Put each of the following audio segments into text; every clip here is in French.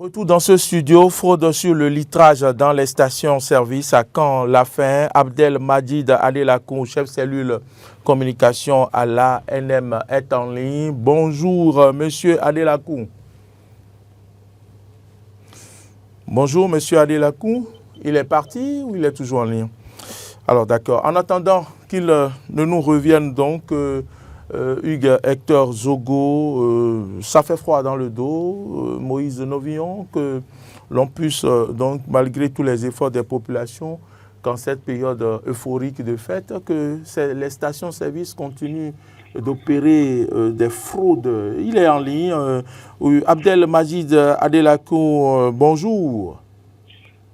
Retour dans ce studio, fraude sur le litrage dans les stations-service à Caen-la-Fin. Abdelmajid Adelakoun, chef cellule communication à l'ANM, est en ligne. Bonjour, monsieur Adelakoun. Bonjour, monsieur Adelakoun. Il est parti ou il est toujours en ligne? Alors, d'accord. En attendant qu'il ne nous revienne donc, Hugues Hector Zogo, ça fait froid dans le dos, Moïse Novillon, que l'on puisse donc, malgré tous les efforts des populations, qu'en cette période euphorique de fête, que les stations-service continuent d'opérer des fraudes. Il est en ligne. Abdelmajid Adelakoun, bonjour.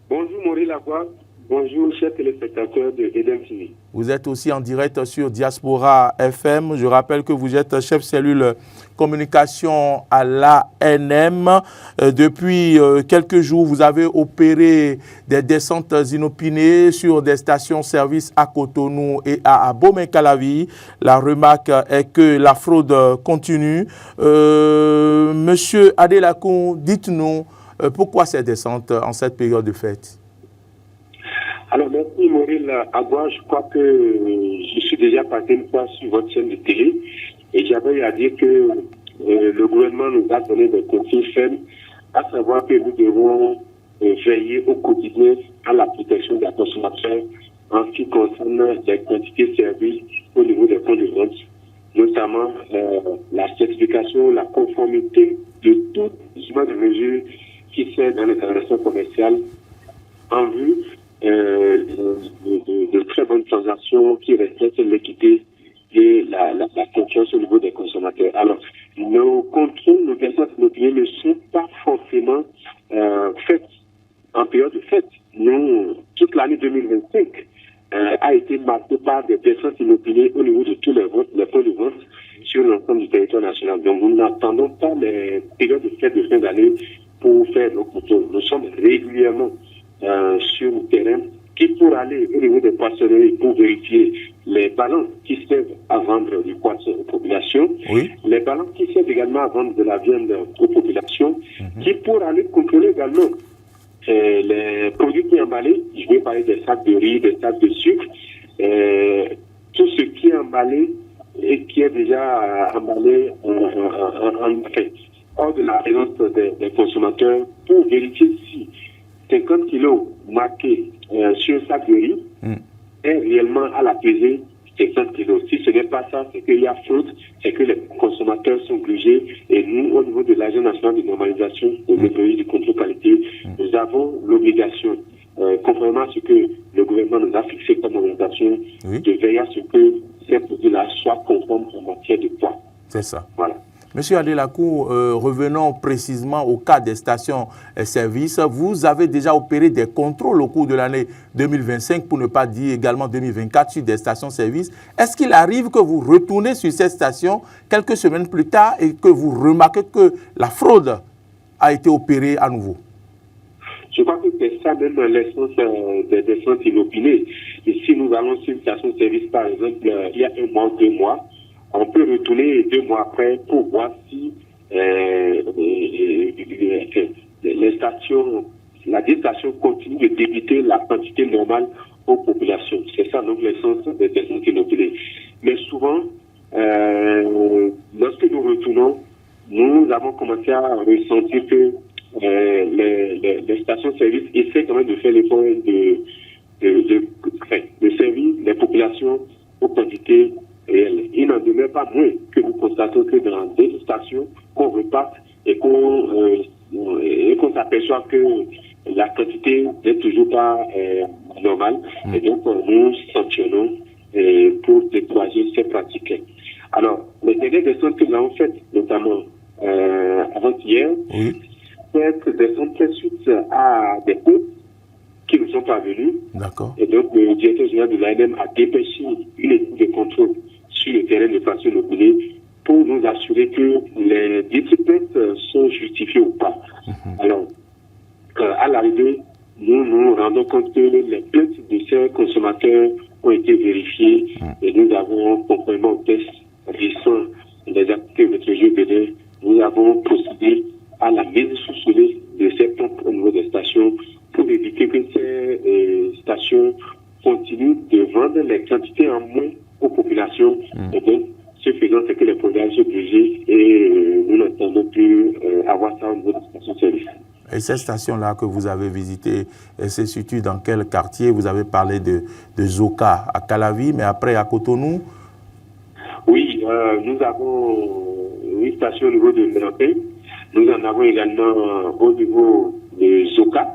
Bonjour Maurice Lavoie. Bonjour, chers téléspectateurs de EDEM TV. Vous êtes aussi en direct sur Diaspora FM. Je rappelle que vous êtes chef cellule communication à l'ANM. Depuis quelques jours, vous avez opéré des descentes inopinées sur des stations-service à Cotonou et à Abomey-Calavi. La remarque est que la fraude continue. Monsieur Adelakoun, dites-nous pourquoi ces descentes en cette période de fête? Alors, merci Maurice Lavoie. Je crois que je suis déjà passé une fois sur votre chaîne de télé et j'avais à dire que le gouvernement nous a donné des consignes fermes, à savoir que nous devons veiller au quotidien à la protection des consommateurs en ce qui concerne les quantités servies au niveau des points de vente, notamment la certification, la conformité de toutes les mesures qui servent dans les transactions commerciales en vue de très bonnes transactions qui respectent l'équité et la confiance au niveau des consommateurs. Alors, nos contrôles, nos descentes immobilières ne sont pas forcément faites en période de fête. Nous, toute l'année 2025 a été marquée par des descentes immobilières au niveau de tous les points de vente sur l'ensemble du territoire national. Donc, nous n'attendons pas les périodes de fête de fin d'année pour faire nos contrôles. Nous sommes régulièrement sur le terrain qui pour aller au niveau des poissonneries pour vérifier les balances qui servent à vendre du poisson aux populations, oui. Les balances qui servent également à vendre de la viande aux populations, qui pour aller contrôler également les produits qui sont emballés, je vais parler des sacs de riz, des sacs de sucre, tout ce qui est emballé et qui est déjà emballé en fait, hors de la présence des consommateurs pour vérifier si 50 kilos marqués sur un sac de riz est réellement à la pesée 50 kilos. Si ce n'est pas ça, c'est qu'il y a fraude, c'est que les consommateurs sont obligés. Et nous, au niveau de l'Agence nationale de normalisation au déploiement du contrôle qualité, nous avons l'obligation, conformément à ce que le gouvernement nous a fixé comme orientation, de veiller à ce que ces produits-là soient conformes en matière de poids. C'est ça. Voilà. Monsieur Adelakoun, revenons précisément au cas des stations-service. Vous avez déjà opéré des contrôles au cours de l'année 2025, pour ne pas dire également 2024, sur des stations-service. Est-ce qu'il arrive que vous retournez sur ces stations quelques semaines plus tard et que vous remarquez que la fraude a été opérée à nouveau? Je crois que c'est ça même l'essence des descentes inopinées. Et si nous allons sur une station-service, par exemple, il y a un mois, 2 mois, on peut retourner 2 mois après pour voir si les stations, la station continue de débiter la quantité normale aux populations. C'est ça donc l'essence des descentes inopinées. Mais souvent, lorsque nous retournons, nous avons commencé à ressentir que les stations-service essaient quand même de faire l'effort de servir les populations aux quantités réelles. Il n'en demeure pas moins que nous constatons que dans des stations, qu'on reparte et qu'on s'aperçoit que la quantité n'est toujours pas normale. Et donc, nous sanctionnons pour décourager ces pratiques. Alors, les dernières descentes que nous avons faites, notamment avant-hier, c'est descentes très suite à des comptes qui nous sont parvenus. D'accord. Et donc, le directeur général de l'ANM a dépêché une équipe de contrôle sur le terrain de façon inoculée pour nous assurer que les disciplines sont justifiées ou pas. Alors, à l'arrivée, nous nous rendons compte que les plaintes de ces consommateurs ont été vérifiées et nous avons, conformément au test récent des activités de notre jeu, nous avons procédé à la mise sous scellé de ces les quantités en moins aux populations. Et donc, ce faisant, c'est que les programmes se bougent et nous n'entendons plus avoir ça au niveau de la station-service. Et cette station-là que vous avez visitée, elle se situe dans quel quartier? Vous avez parlé de Zoka à Calavi, mais après à Cotonou? Oui, nous avons une station au niveau de Mélampé. Nous en avons également au niveau de Zoka.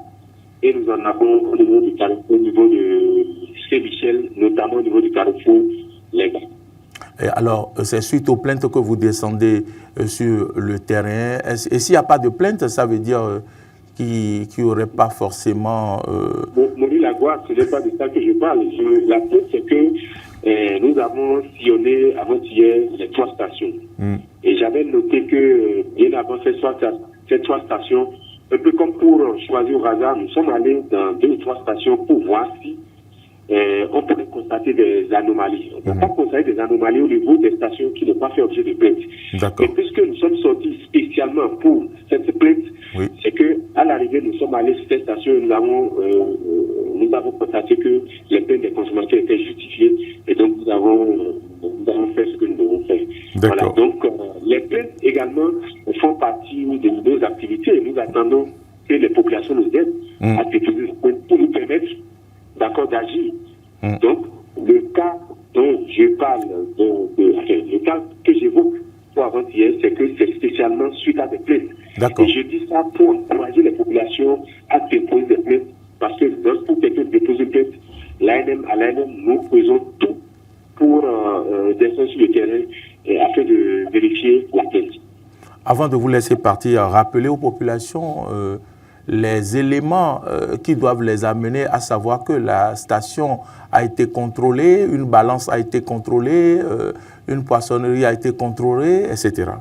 Et nous en avons au niveau du carrefour, au niveau de Saint-Michel, notamment au niveau du carrefour Lega. Et alors, c'est suite aux plaintes que vous descendez sur le terrain. Et s'il n'y a pas de plainte, ça veut dire qu'il n'y aurait pas forcément... Maurice Lagouard, ce n'est pas de ça que je parle. La plainte, c'est que nous avons sillonné avant-hier les 3 stations. Et j'avais noté que bien avant ces 3 stations, un peu comme pour choisir au hasard, nous sommes allés dans 2 ou 3 stations pour voir si on pourrait constater des anomalies. On n'a pas constaté des anomalies au niveau des stations qui n'ont pas fait objet de plainte. Mais puisque nous sommes sortis spécialement pour cette plainte, c'est qu'à l'arrivée, nous sommes allés sur cette station et nous avons constaté que les plaintes des consommateurs étaient justifiées et donc nous avons fait ce que nous devons faire. Voilà, donc les plaintes également font partie de nos activités et nous attendons que les populations nous aident à déposer des plaintes pour nous permettre d'agir. Donc, le cas dont je parle, le cas que j'évoque pour avant-hier, c'est que c'est spécialement suite à des plaintes. Et je dis ça pour encourager les populations à déposer des plaintes, parce que pour quelqu'un déposer une plainte, à l'ANM, nous faisons tout pour descendre sur le terrain afin de vérifier la plainte. Avant de vous laisser partir, rappelez aux populations les éléments qui doivent les amener à savoir que la station a été contrôlée, une balance a été contrôlée, une poissonnerie a été contrôlée, etc.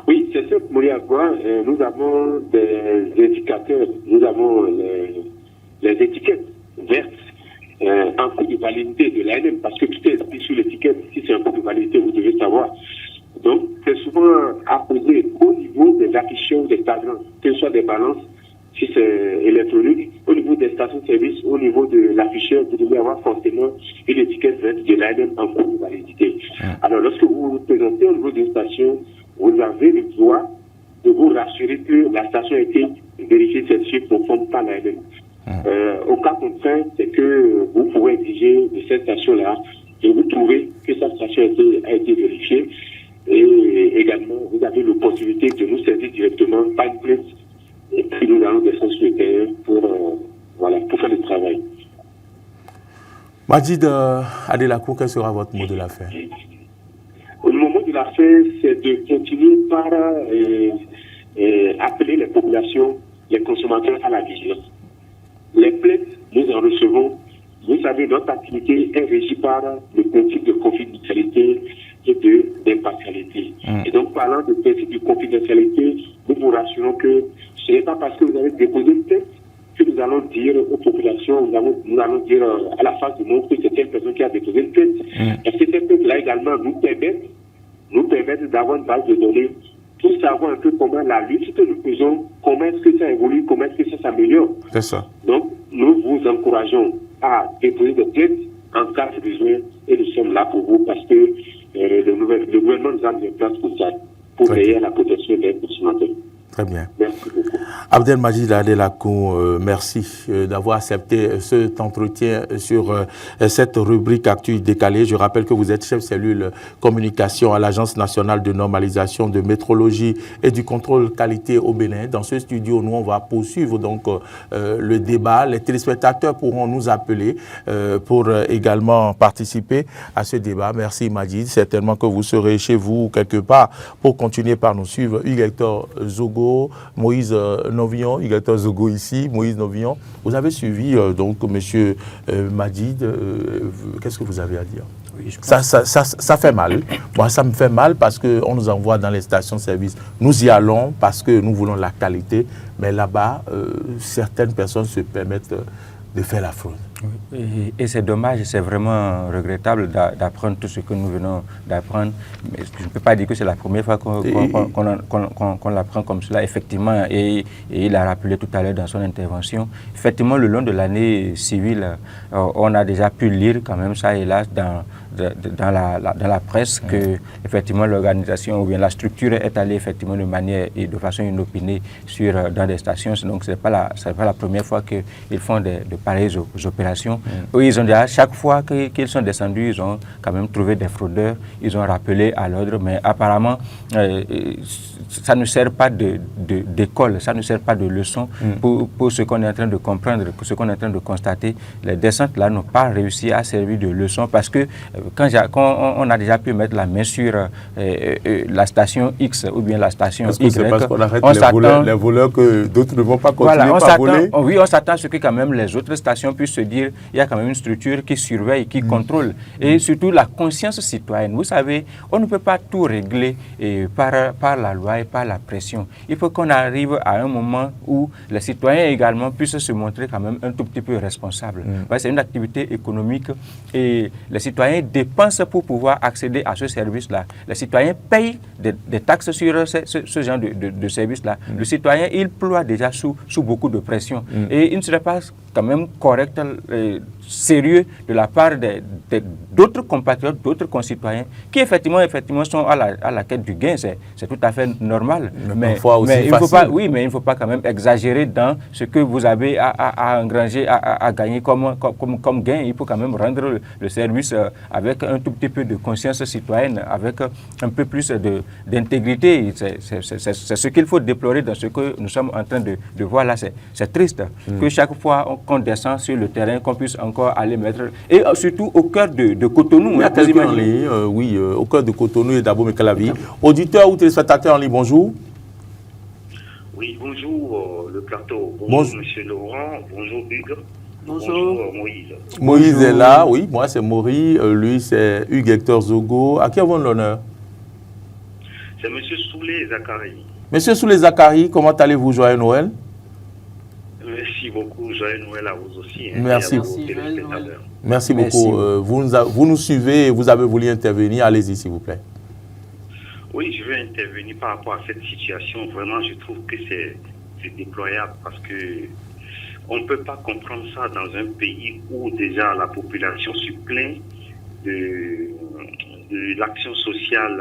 Oui, c'est sûr, Maurice Lagouard, nous avons des indicateurs, nous avons les étiquettes vertes en cours de validité de l'ANM, parce que tout est écrit sur l'étiquette. Si c'est un cours de validité, vous devez savoir. Donc, c'est souvent apposé au niveau des afficheurs des cadrants, que ce soit des balances, si c'est électronique, au niveau des stations-service, au niveau de l'afficheur, vous devez avoir forcément une étiquette verte de l'ANM en cours de validité. Alors, lorsque vous vous présentez au niveau d'une station, vous avez le droit de vous rassurer que la station a été vérifiée, certifiée conforme par l'ANM. Au cas contraire, c'est que vous pouvez exiger de cette station-là de vous trouver que cette station a été vérifiée. Et également, vous avez l'opportunité de nous servir directement par une plainte. Et puis nous allons descendre sur le terrain pour faire le travail. Majid Adelakou, quel sera votre mot de la fin? Le mot de la fin, c'est de continuer par appeler les populations, les consommateurs à la vigilance. Les plaintes, nous en recevons. Vous savez, notre activité est régie par le principe de confidentialité et d'impartialité. Et donc, parlant de principe de confidentialité, nous vous rassurons que ce n'est pas parce que vous avez déposé une plainte que nous allons dire aux populations, nous allons dire à la face du monde que c'est telle personne qui a déposé une plainte. Parce que cette plainte-là également nous permettent d'avoir une base de données pour savoir un peu comment la lutte que nous faisons, comment est-ce que ça évolue, comment est-ce que ça s'améliore. C'est ça. Donc, nous vous encourageons à déposer des plaintes en cas de besoin et nous sommes là pour vous parce que le gouvernement nous a mis en place pour ça, pour veiller à la protection des consommateurs. Très bien. Merci beaucoup. Abdelmajid Adelakou, merci d'avoir accepté cet entretien sur cette rubrique Actu décalée. Je rappelle que vous êtes chef cellule communication à l'Agence nationale de normalisation de métrologie et du contrôle qualité au Bénin. Dans ce studio, nous, on va poursuivre donc le débat. Les téléspectateurs pourront nous appeler pour également participer à ce débat. Merci Majid. Certainement que vous serez chez vous quelque part pour continuer par nous suivre. Hugues Hector Zogo, Moïse Novion, Hugues Hector Zogo ici, Moïse Novion. Vous avez suivi donc M. Majid. Qu'est-ce que vous avez à dire? Oui, ça fait mal. Moi, ça me fait mal parce qu'on nous envoie dans les stations-service. Nous y allons parce que nous voulons la qualité. Mais là-bas, certaines personnes se permettent de faire la fraude. Et c'est dommage, c'est vraiment regrettable d'apprendre tout ce que nous venons d'apprendre. Mais je ne peux pas dire que c'est la première fois qu'on l'apprend comme cela. Effectivement, et il a rappelé tout à l'heure dans son intervention, effectivement, le long de l'année civile, on a déjà pu lire quand même ça et là dans la presse que effectivement l'organisation ou bien la structure est allée effectivement de manière et de façon inopinée dans des stations. Donc c'est pas la première fois qu'ils font de pareilles opérations. Eux, ils ont déjà, chaque fois qu'ils sont descendus, ils ont quand même trouvé des fraudeurs, ils ont rappelé à l'ordre, mais apparemment, ça ne sert pas d'école, ça ne sert pas de leçon pour ce qu'on est en train de comprendre, pour ce qu'on est en train de constater. Les descentes là n'ont pas réussi à servir de leçon parce que quand on a déjà pu mettre la main sur la station X ou bien la station Y, c'est parce qu'on arrête les voleurs que d'autres ne vont pas continuer à voler. Oui, on s'attend à ce que quand même les autres stations puissent se dire il y a quand même une structure qui surveille, qui contrôle. Et surtout la conscience citoyenne. Vous savez, on ne peut pas tout régler par la loi et par la pression. Il faut qu'on arrive à un moment où les citoyens également puissent se montrer quand même un tout petit peu responsables. C'est une activité économique et les citoyens dépensent pour pouvoir accéder à ce service-là. Les citoyens payent des taxes sur ce genre de service-là. Le citoyen, il ploie déjà sous beaucoup de pression. Et il ne serait pas quand même correct, sérieux de la part d'autres compatriotes, d'autres concitoyens qui effectivement sont à la quête du gain. C'est tout à fait normal. Mais il ne faut pas quand même exagérer dans ce que vous avez à engranger, à gagner comme gain. Il faut quand même rendre le service avec un tout petit peu de conscience citoyenne, avec un peu plus d'intégrité. C'est ce qu'il faut déplorer dans ce que nous sommes en train de voir là. C'est triste que chaque fois qu'on descend sur le terrain, qu'on puisse encore aller mettre, et surtout au cœur de Cotonou. Il y a quelqu'un en ligne, au cœur de Cotonou et d'Abo Mekalavi. Auditeur ou téléspectateur en ligne, bonjour. Oui, bonjour le plateau. Bonjour monsieur Laurent, bonjour Hugues. Bonjour Moïse. Moïse est là, oui, moi c'est Maury, lui c'est Hugues Hector Zogo. À qui avons l'honneur? C'est monsieur Soulé Zakari. Monsieur Soulé Zakari, comment allez-vous? Joyeux Noël. Merci beaucoup, joyeux Noël à vous aussi. Merci. Merci beaucoup. Vous nous suivez et vous avez voulu intervenir. Allez-y, s'il vous plaît. Oui, je veux intervenir par rapport à cette situation. Vraiment, je trouve que c'est déployable parce que on ne peut pas comprendre ça dans un pays où déjà la population se plaint de l'action sociale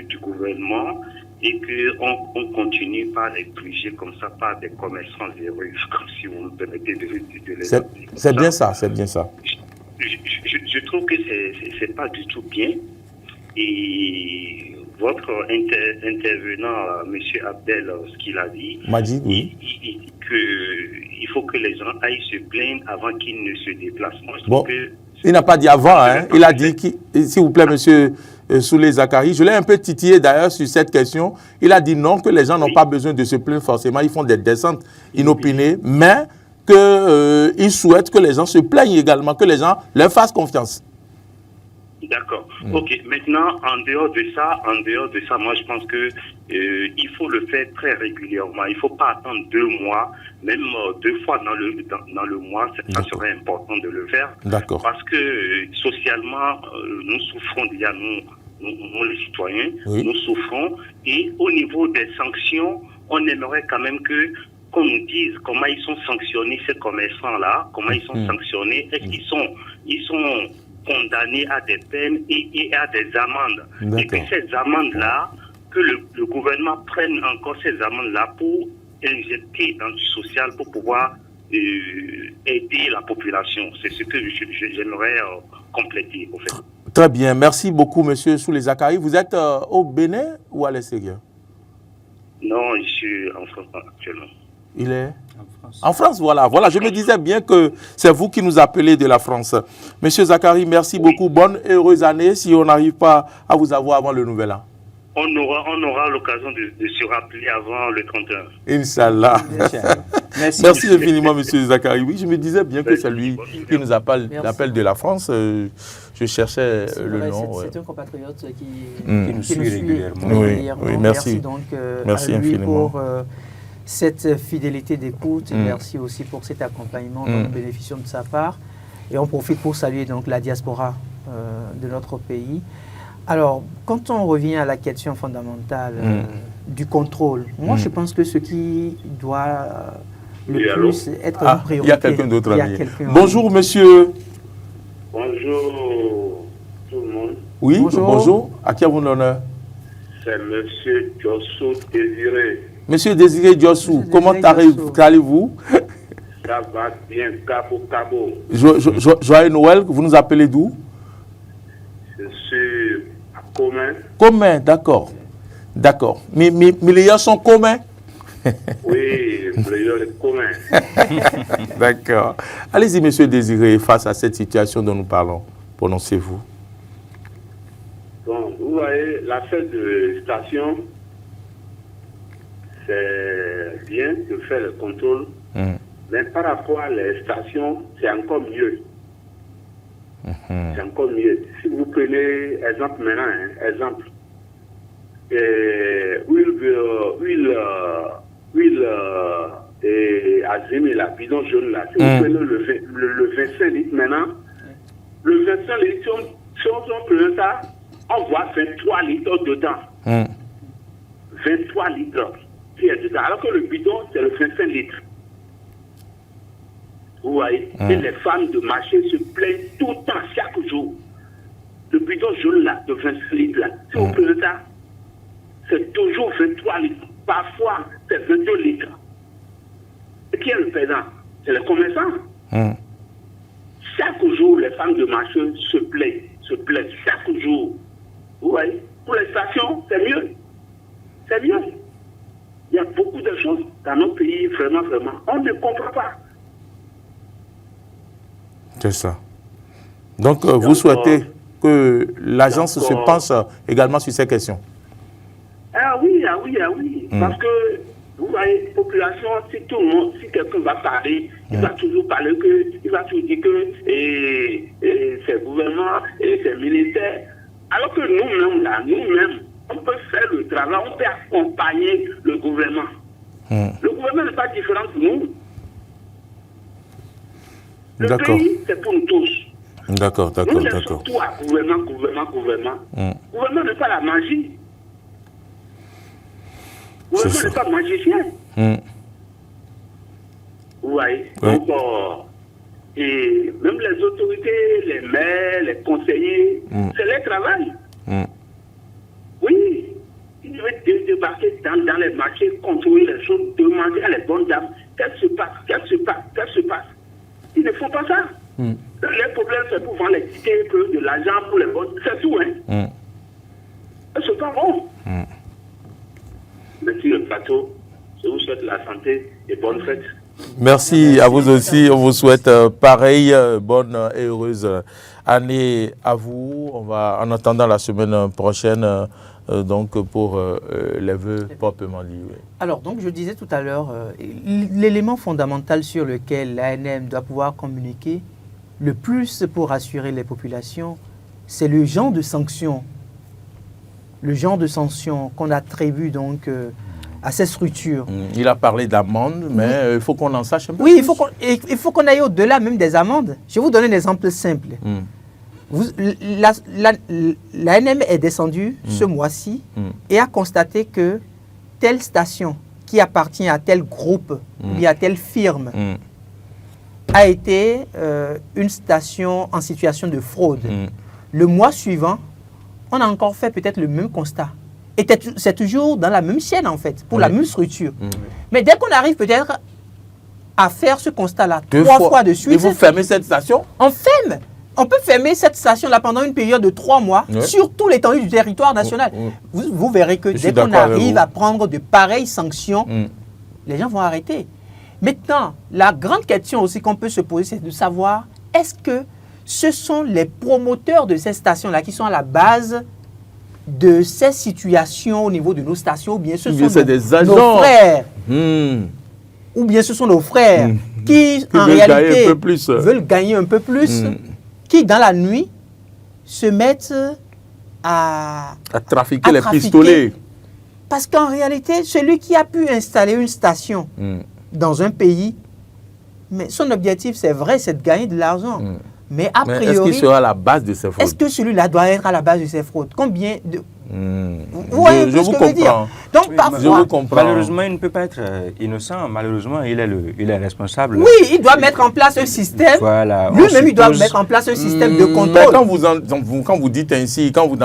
du gouvernement et qu'on continue par les gruger comme ça par des commerçants zéreux, comme si vous me permettez de les appeler. C'est bien ça, c'est bien ça. Je trouve que c'est pas du tout bien. Et votre intervenant, M. Abdel, ce qu'il a dit, m'a dit, oui. Il faut que les gens aillent se plaindre avant qu'ils ne se déplacent. Moi, je bon, que il n'a pas dit avant, hein. Il a dit, s'il vous plaît, monsieur Soulé Zakari, je l'ai un peu titillé d'ailleurs sur cette question. Il a dit non, que les gens n'ont pas besoin de se plaindre forcément. Ils font des descentes inopinées, mais qu'il souhaite que les gens se plaignent également, que les gens leur fassent confiance. D'accord. Ok. Maintenant, en dehors de ça, moi je pense que il faut le faire très régulièrement. Il ne faut pas attendre 2 mois, même 2 fois dans le mois. Ça serait important de le faire. D'accord. Parce que socialement, nous souffrons déjà, nous les citoyens, nous souffrons. Et au niveau des sanctions, on aimerait quand même qu'on nous dise comment ils sont sanctionnés, ces commerçants-là, comment ils sont sanctionnés, est-ce qu'ils sont condamnés à des peines et à des amendes. Et que ces amendes-là, que le gouvernement prenne encore ces amendes-là pour injecter dans du social pour pouvoir aider la population. C'est ce que j'aimerais compléter, en fait. Très bien. Merci beaucoup, monsieur Soulé Zakari. Vous êtes au Bénin ou à l'extérieur? Non, je suis en France actuellement. Il est en France, voilà. Je me disais bien que c'est vous qui nous appelez de la France. Monsieur Zakari, merci beaucoup. Bonne et heureuse année si on n'arrive pas à vous avoir avant le nouvel an. On aura l'occasion de se rappeler avant le 31. Inch'Allah. Merci infiniment, monsieur Zakari. Oui, je me disais bien que c'est lui qui nous appelle de la France. Je cherchais le nom. C'est un compatriote qui nous suit régulièrement. Oui, merci. Donc, merci à lui infiniment. pour cette fidélité d'écoute. Merci aussi pour cet accompagnement dont nous bénéficions de sa part. Et on profite pour saluer donc la diaspora de notre pays. Alors, quand on revient à la question fondamentale du contrôle, moi je pense que ce qui doit le plus être une priorité... Il y a quelqu'un d'autre ami. Bonjour monsieur. Bonjour tout le monde. Oui, bonjour. À qui avons l'honneur? C'est monsieur Diossou Désiré. Monsieur Désiré Diossou, comment allez-vous? Ça va bien, Cabo. Joyeux Noël, vous nous appelez d'où? Je suis à Commun. Commun, d'accord. D'accord. Mais les gens sont communs? Oui, les gens sont communs. D'accord. Allez-y, monsieur Désiré, face à cette situation dont nous parlons, prononcez-vous. Bon, vous voyez, l'affaire de station, c'est bien de faire le contrôle, mais par rapport à les stations, c'est encore mieux. C'est encore mieux. Si vous prenez exemple maintenant, exemple, huile et azimi, la bidon jaune là, si vous prenez le 25 litres maintenant, le 25 litres, si on prend ça, on voit 23 litres dedans. 23 litres qui est dedans. Alors que le bidon, c'est le 25 litres. Vous voyez, et les femmes de marché se plaignent tout le temps, chaque jour. Le bidon jaune là, de 25 litres là, si vous prenez ça, c'est toujours 23 litres. Parfois, c'est 22 litres. Et qui est le paysan? C'est le commerçant. Chaque jour, les femmes de marché se plaignent chaque jour. Vous voyez, pour les stations, c'est mieux. C'est mieux. Il y a beaucoup de choses dans nos pays, vraiment. On ne comprend pas. C'est ça. Donc, vous souhaitez que l'agence se penche également sur ces questions? Ah oui. Parce que, vous voyez, population, si tout le monde, si quelqu'un va parler, il va toujours parler il va toujours dire que c'est gouvernement et c'est militaire. Alors que nous-mêmes, on peut faire le travail, on peut accompagner le gouvernement. Le gouvernement n'est pas différent de nous. Le pays, c'est pour nous tous. D'accord. Nous, c'est surtout à gouvernement. Gouvernement n'est pas la magie. Gouvernement n'est pas magicien. Vous voyez. Donc, et même les autorités, les maires, les conseillers, c'est leur travail. Oui. Ils devaient débarquer dans les marchés, contrôler les choses, demander à les bonnes dames qu'est-ce qui se passe. Ils ne font pas ça. Les problèmes, c'est pour vendre les tickets, de l'argent pour les bonnes. C'est tout, hein. C'est pas bon. Merci le plateau. Je vous souhaite la santé et bonne fête. Merci à vous aussi. On vous souhaite pareil, bonne et heureuse année à vous. On va, en attendant la semaine prochaine, donc pour les vœux proprement dits. Oui. Alors, donc, je disais tout à l'heure, l'élément fondamental sur lequel l'ANM doit pouvoir communiquer le plus pour assurer les populations, c'est le genre de sanctions. Le genre de sanctions qu'on attribue donc à ces structures. Il a parlé d'amendes, mais il faut qu'on en sache un peu. Oui, il faut qu'on aille au-delà même des amendes. Je vais vous donner un exemple simple. L'ANM est descendue ce mois-ci et a constaté que telle station qui appartient à tel groupe ou à telle firme a été une station en situation de fraude. Le mois suivant, on a encore fait peut-être le même constat. Et c'est toujours dans la même chaîne, en fait, pour la même structure. Mais dès qu'on arrive peut-être à faire ce constat-là trois fois de suite... Et vous fermez cette station? On ferme. On peut fermer cette station-là pendant une période de 3 mois sur tout l'étendue du territoire national. Vous verrez que dès qu'on arrive à prendre de pareilles sanctions, les gens vont arrêter. Maintenant, la grande question aussi qu'on peut se poser, c'est de savoir, est-ce que ce sont les promoteurs de ces stations-là qui sont à la base de ces situations au niveau de nos stations, ou bien ce sont nos frères, ou bien ce sont nos frères qui en réalité veulent gagner un peu plus, qui dans la nuit se mettent à trafiquer les pistolets. Parce qu'en réalité, celui qui a pu installer une station dans un pays, mais son objectif, c'est vrai, c'est de gagner de l'argent. Mais a priori, est-ce qu'il sera à la base de ces fraudes? Est-ce que celui-là doit être à la base de ces fraudes? Combien de... Je vous comprends. Donc, parfois, je vous comprends. Malheureusement, il ne peut pas être innocent. Malheureusement, il est responsable. Oui, il doit mettre en place un système. Voilà, lui-même, il doit mettre en place un système de contrôle. Mais quand vous dites ainsi, quand vous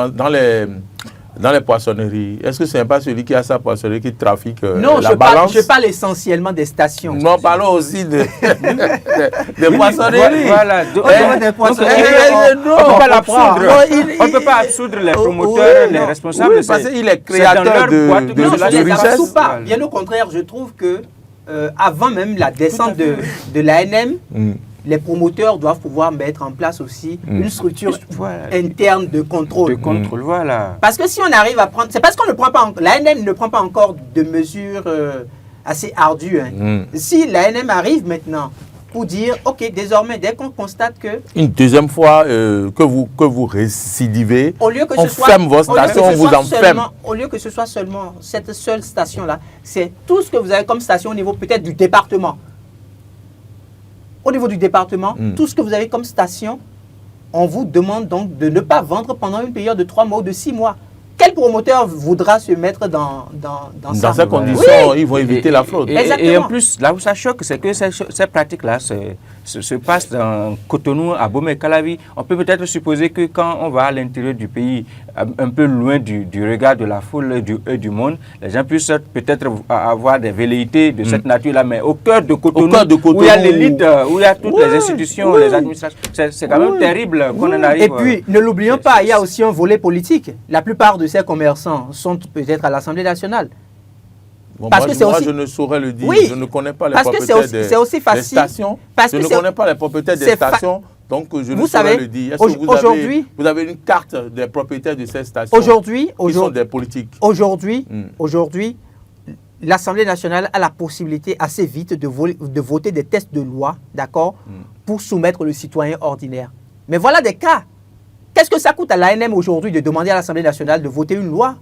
dans les poissonneries, est-ce que ce n'est pas celui qui a sa poissonnerie qui trafique la balance? Je parle essentiellement des stations. Non, parlons aussi des poissonneries. Voilà. On ne peut pas absoudre les promoteurs, les responsables. Oui, parce qu'il est créateur de richesse. Bien au contraire, je trouve que avant même la descente de l'ANM, les promoteurs doivent pouvoir mettre en place aussi une structure interne de contrôle. Voilà. Parce que si on arrive à prendre... C'est parce qu'on ne prend pas... L'ANM ne prend pas encore de mesures assez ardues. Si l'ANM arrive maintenant pour dire, OK, désormais, dès qu'on constate que... Une deuxième fois que vous récidivez, au lieu que on ferme vos stations, on vous enferme. Au lieu que ce soit seulement cette seule station-là, c'est tout ce que vous avez comme station au niveau peut-être du département. Au niveau du département, tout ce que vous avez comme station, on vous demande donc de ne pas vendre pendant une période de 3 mois ou de 6 mois. Quel promoteur voudra se mettre dans ça? Dans ces conditions, ils vont éviter la fraude. Et en plus, là où ça choque, c'est que ces pratiques-là se passent dans Cotonou, à Bomey-Calavi. On peut peut-être supposer que quand on va à l'intérieur du pays, un peu loin du regard de la foule et du monde, les gens puissent peut-être avoir des velléités de cette nature-là, mais au cœur de Cotonou, où il y a l'élite, où il y a toutes les institutions, les administrations, c'est quand même terrible qu'on en arrive. Et puis, ne l'oublions pas, il y a aussi un volet politique. La plupart de ces commerçants sont peut-être à l'Assemblée nationale. Bon, moi, je ne saurais le dire. Oui, je ne connais pas les propriétaires des stations. Je ne connais pas les propriétaires des stations, donc je ne saurais le dire. Est-ce que vous avez une carte des propriétaires de ces stations qui sont des politiques? Aujourd'hui, l'Assemblée nationale a la possibilité assez vite de voter des textes de loi, d'accord, pour soumettre le citoyen ordinaire. Mais voilà des cas. Qu'est-ce que ça coûte à l'ANM aujourd'hui de demander à l'Assemblée nationale de voter une loi?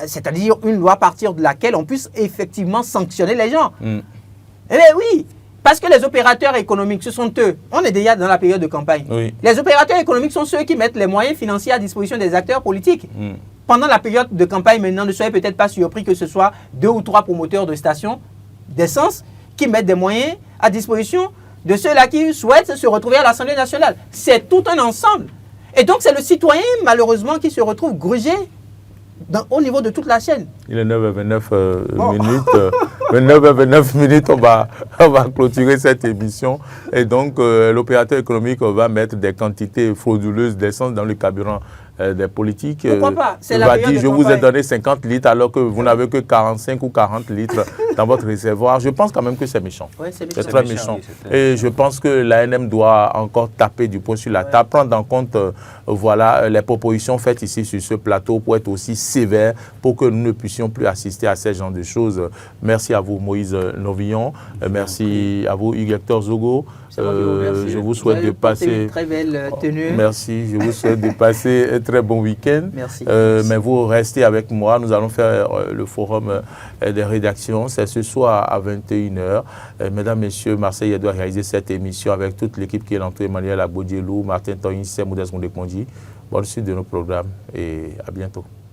C'est-à-dire une loi à partir de laquelle on puisse effectivement sanctionner les gens. Eh bien oui, parce que les opérateurs économiques, ce sont eux. On est déjà dans la période de campagne. Oui. Les opérateurs économiques sont ceux qui mettent les moyens financiers à disposition des acteurs politiques. Pendant la période de campagne maintenant, ne soyez peut-être pas surpris que ce soit 2 ou 3 promoteurs de stations d'essence qui mettent des moyens à disposition de ceux-là qui souhaitent se retrouver à l'Assemblée nationale. C'est tout un ensemble. Et donc, c'est le citoyen, malheureusement, qui se retrouve grugé au niveau de toute la chaîne. Il est 9h29 minutes. 9h29 minutes, on va clôturer cette émission. Et donc, l'opérateur économique va mettre des quantités frauduleuses d'essence dans le carburant des politiques. Pourquoi pas? Il va dire, je vous ai donné 50 litres alors que vous n'avez que 45 ou 40 litres dans votre réservoir. Je pense quand même que c'est méchant. Ouais, c'est très méchant. Et je pense que l'ANM doit encore taper du poing sur la table, prendre en compte voilà, les propositions faites ici sur ce plateau pour être aussi sévère, pour que nous ne puissions plus assister à ce genre de choses. Merci à vous, Moïse Novillon. Merci à vous, Hugues-Hector Zogo. Je vous souhaite de passer une très belle tenue. Merci, je vous souhaite de passer un très bon week-end. Merci. Mais vous restez avec moi, nous allons faire le forum des rédactions. C'est ce soir à 21h. Mesdames, Messieurs, Marseille doit réaliser cette émission avec toute l'équipe qui est entourée, Emmanuel Abodjelou, Martin Toyin, Modeste Mondekondi. Bonne suite de nos programmes et à bientôt.